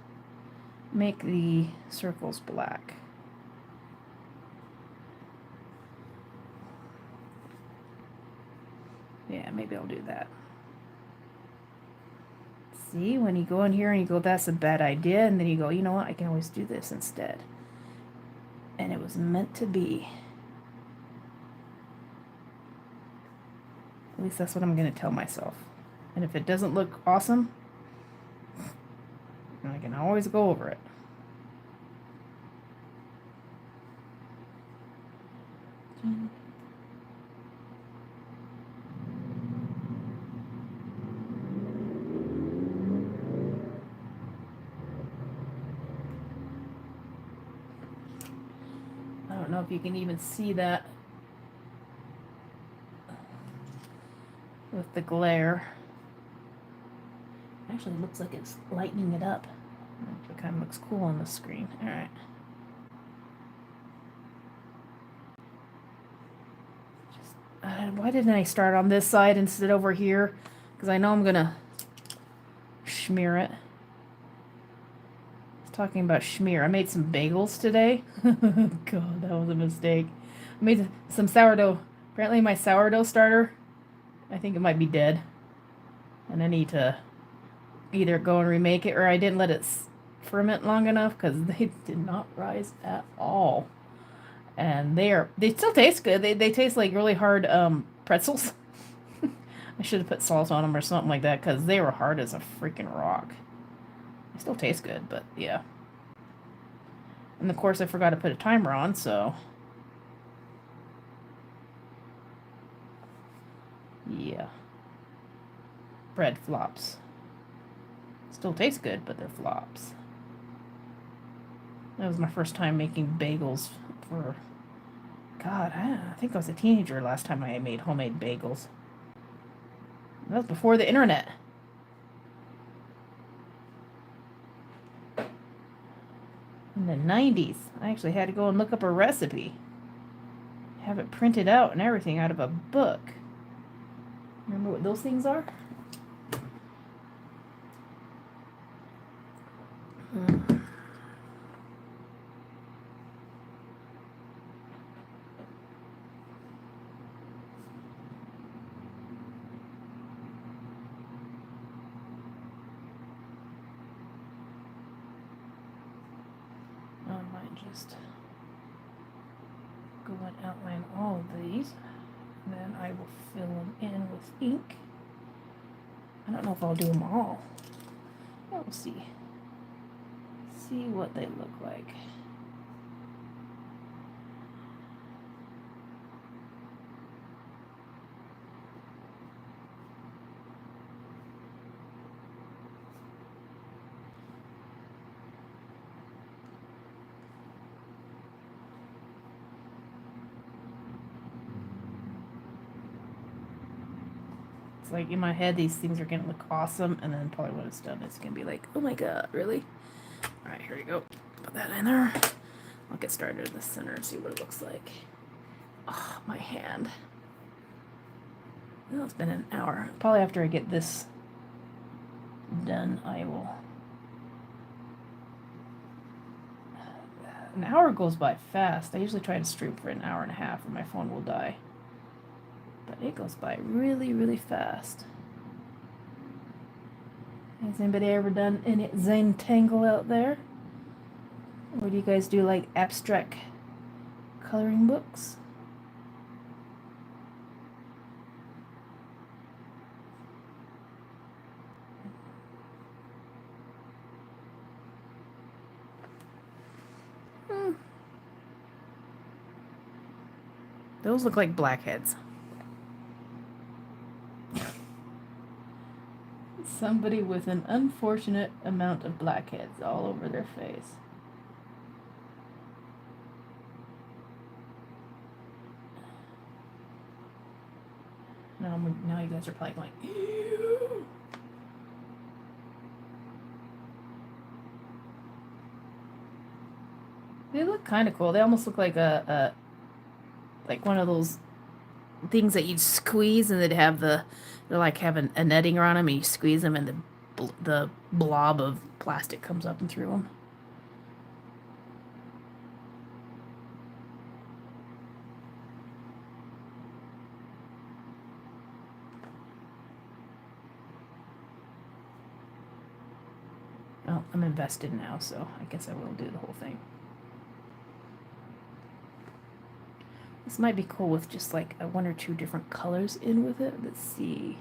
make the circles black. Yeah, maybe I'll do that. See, when you go in here and you go, that's a bad idea, and then you go, you know what, I can always do this instead. And it was meant to be. At least that's what I'm going to tell myself. And if it doesn't look awesome, I can always go over it. I don't know if you can even see that with the glare. Actually, it looks like it's lightening it up. It kind of looks cool on the screen. All right. Why didn't I start on this side instead over here? Because I know I'm gonna smear it. talking about schmear. I made some bagels today. God, that was a mistake. I made some sourdough. Apparently my sourdough starter, I think it might be dead. And I need to either go and remake it, or I didn't let it ferment long enough because they did not rise at all. And they still taste good. They taste like really hard pretzels. I should have put salt on them or something like that because they were hard as a freaking rock. They still taste good, but yeah. And of course I forgot to put a timer on, so yeah. Bread flops. Still taste good, but they're flops. That was my first time making bagels for, God, I think I was a teenager last time I made homemade bagels. That was before the internet. In the 90s, I actually had to go and look up a recipe. Have it printed out and everything out of a book. Remember what those things are? I might just go and outline all of these. And then I will fill them in with ink. I don't know if I'll do them all. We'll see. See what they look like. Like in my head, these things are gonna look awesome, and then probably when it's done, it's gonna be like, oh my god, really? All right, here we go. Put that in there. I'll get started in the center and see what it looks like. Oh, my hand. Well, it's been an hour. Probably after I get this done, I will. An hour goes by fast. I usually try to stream for an hour and a half, or my phone will die. But it goes by really, really fast. Has anybody ever done any Zen tangle out there? Or do you guys do like abstract coloring books? Those look like blackheads. Somebody with an unfortunate amount of blackheads all over their face. Now you guys are probably going, ew. They look kind of cool. They almost look like like one of those things that you'd squeeze, and they'd have they're like having a netting around them, and you squeeze them, and the blob of plastic comes up and through them. Oh, I'm invested now, so I guess I will do the whole thing. This might be cool with just like one or two different colors in with it. Let's see.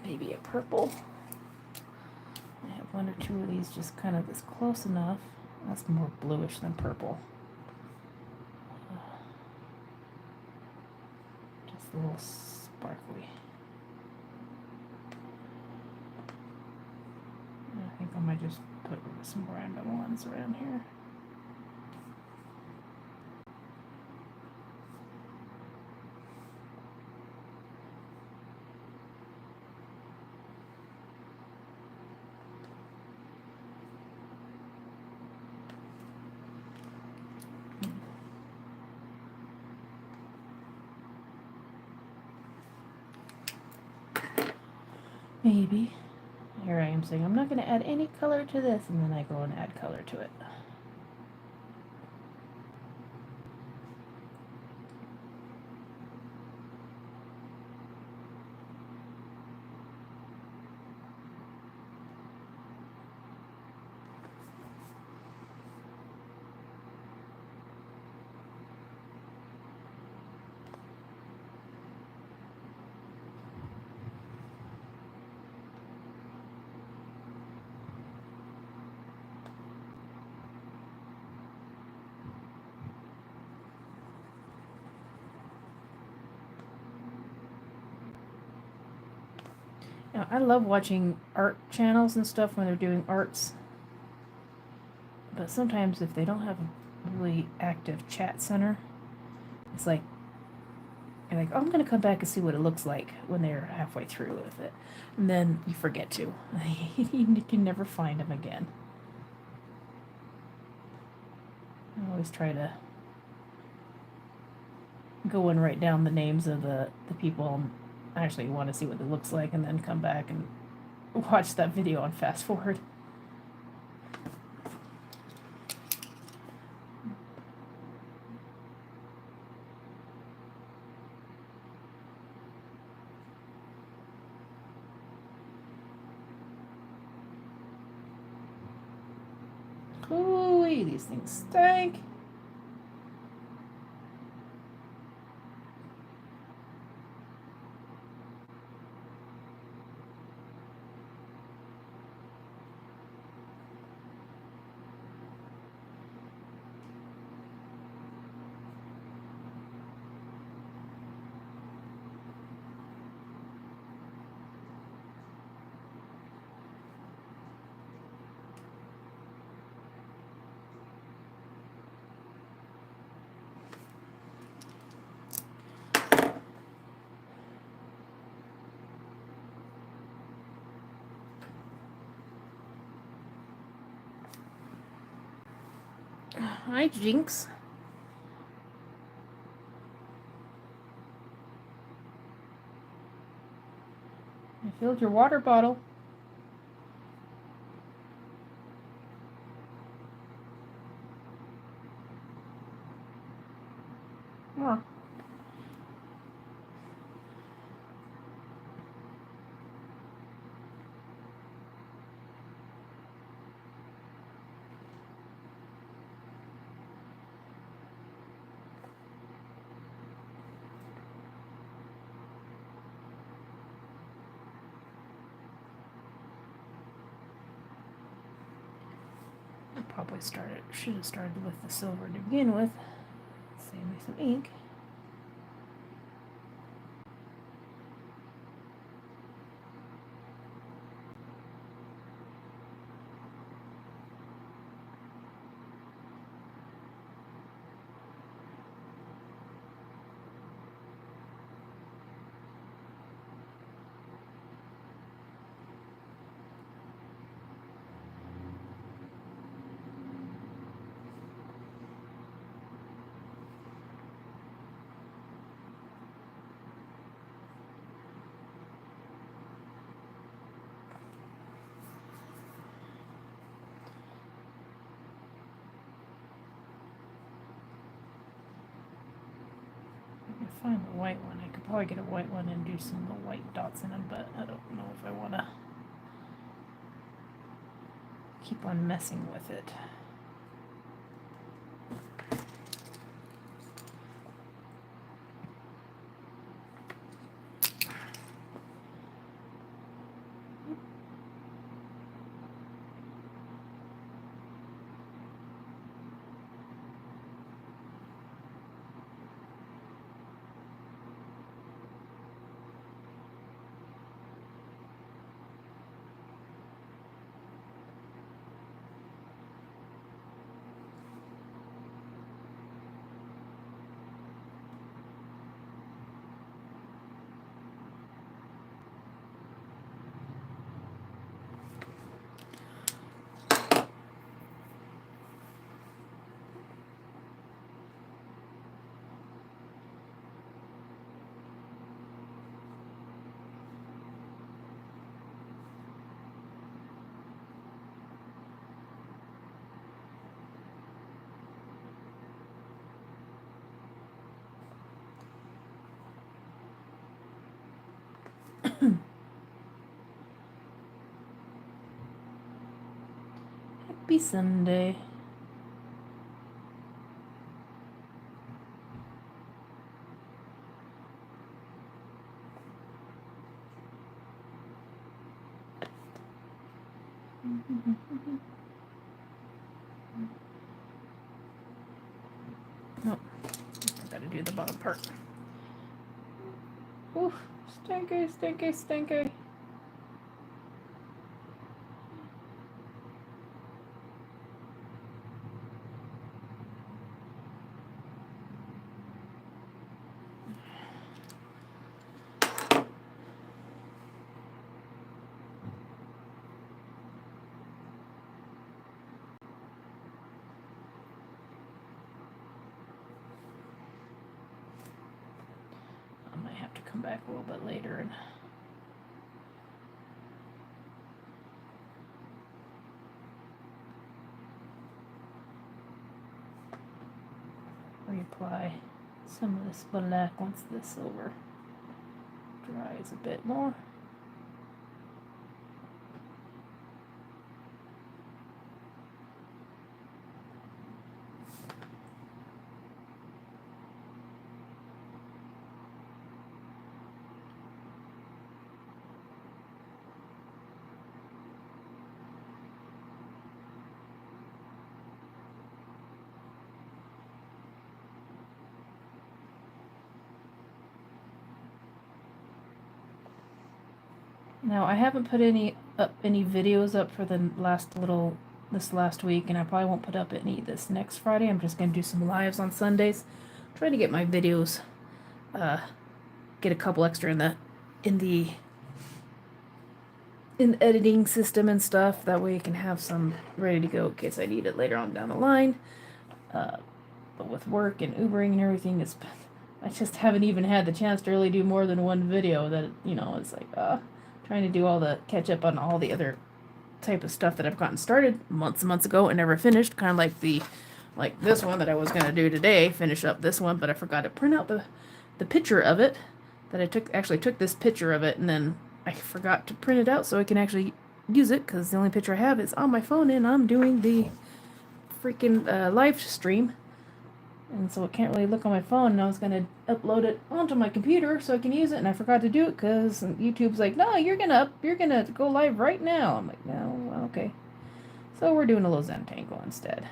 Maybe a purple. I have one or two of these just kind of this close enough. That's more bluish than purple. Just a little sparkly. I think I might just put some random ones around here. Maybe. Here I am saying, I'm not going to add any color to this, and then I go and add color to it. Now, I love watching art channels and stuff when they're doing arts, but sometimes if they don't have a really active chat center, it's like, you're like, oh, I'm going to come back and see what it looks like when they're halfway through with it. And then you forget to. You can never find them again. I always try to go and write down the names of the people I actually want to see what it looks like, and then come back and watch that video on fast forward. Ooh, these things stink. Hi, Jinx. I filled your water bottle. Huh. Probably should have started with the silver to begin with. Save me some ink. Find the white one. I could probably get a white one and do some little white dots in them, but I don't know if I want to keep on messing with it. Sunday. Nope. I gotta do the bottom part. Oof. Stinky, stinky, stinky. I might have to come back a little bit later and reapply some of this black once the silver dries a bit more. Now I haven't put any videos up for this last week, and I probably won't put up any this next Friday. I'm just gonna do some lives on Sundays, trying to get my videos, get a couple extra in the editing system and stuff. That way I can have some ready to go in case I need it later on down the line. But with work and Ubering and everything, I just haven't even had the chance to really do more than one video. That it's like trying to do all the catch up on all the other type of stuff that I've gotten started months and months ago and never finished. Kind of like this one that I was gonna do today, finish up this one, but I forgot to print out the picture of it. That I took this picture of it, and then I forgot to print it out so I can actually use it, because the only picture I have is on my phone, and I'm doing the freaking live stream. And so it can't really look on my phone, and I was going to upload it onto my computer so I can use it, and I forgot to do it because YouTube's like, no, you're gonna go live right now. I'm like, no, okay. So we're doing a little Zen tangle instead.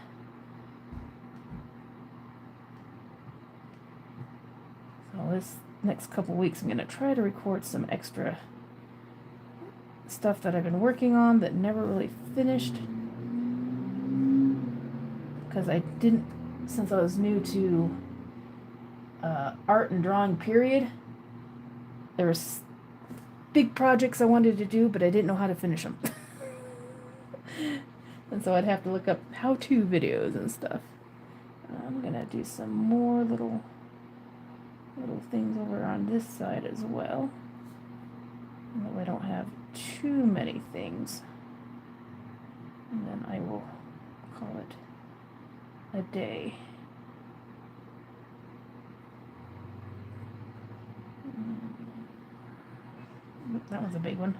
So this next couple weeks I'm going to try to record some extra stuff that I've been working on that never really finished. Because I didn't, since I was new to art and drawing period, there was big projects I wanted to do, but I didn't know how to finish them. And so I'd have to look up how-to videos and stuff. I'm gonna do some more little things over on this side as well. And that way I don't have too many things. And then I will call it a day. That was a big one.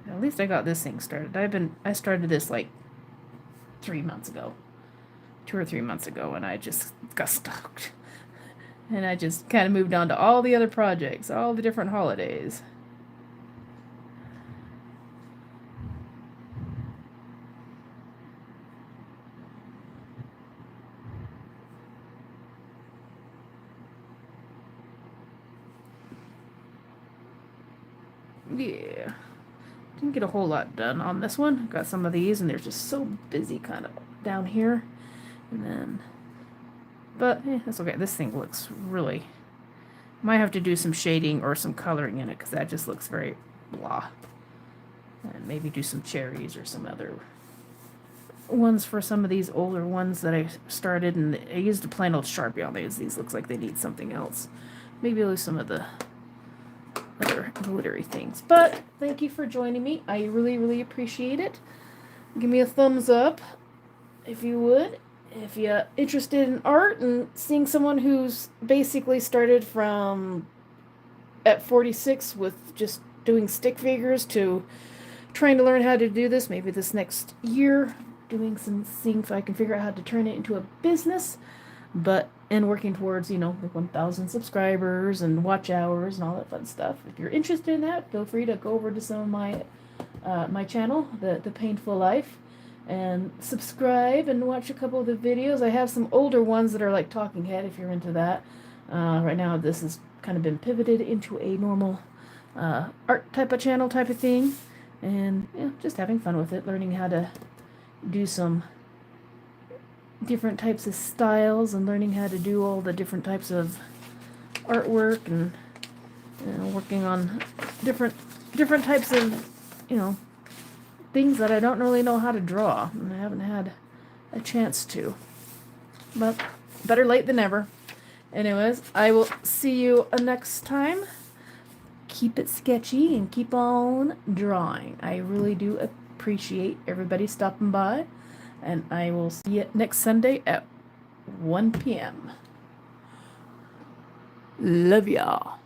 At least I got this thing started. I started this like 3 months ago. 2 or 3 months ago, and I just got stuck. And I just kind of moved on to all the other projects, all the different holidays. Yeah. Didn't get a whole lot done on this one. Got some of these, and they're just so busy kind of down here. And then, but that's okay. This thing looks really, might have to do some shading or some coloring in it, because that just looks very blah. And maybe do some cherries or some other ones for some of these older ones that I started, and I used a plain old Sharpie on these. These looks like they need something else. Maybe I'll use some of the other glittery things. But thank you for joining me. I really, really appreciate it. Give me a thumbs up if you would, if you're interested in art and seeing someone who's basically started from at 46 with just doing stick figures to trying to learn how to do this, maybe this next year, seeing if I can figure out how to turn it into a business, and working towards, the 1,000 subscribers and watch hours and all that fun stuff. If you're interested in that, feel free to go over to some of my channel, the Painful Life, and subscribe and watch a couple of the videos. I have some older ones that are like talking head if you're into that. Right now this has kind of been pivoted into a normal art type of channel type of thing, and just having fun with it, learning how to do some different types of styles and learning how to do all the different types of artwork, and working on different types of things that I don't really know how to draw, and I haven't had a chance to, but better late than never. Anyways, I will see you next time. Keep it sketchy and keep on drawing. I really do appreciate everybody stopping by, and I will see you next Sunday at 1 p.m. Love y'all.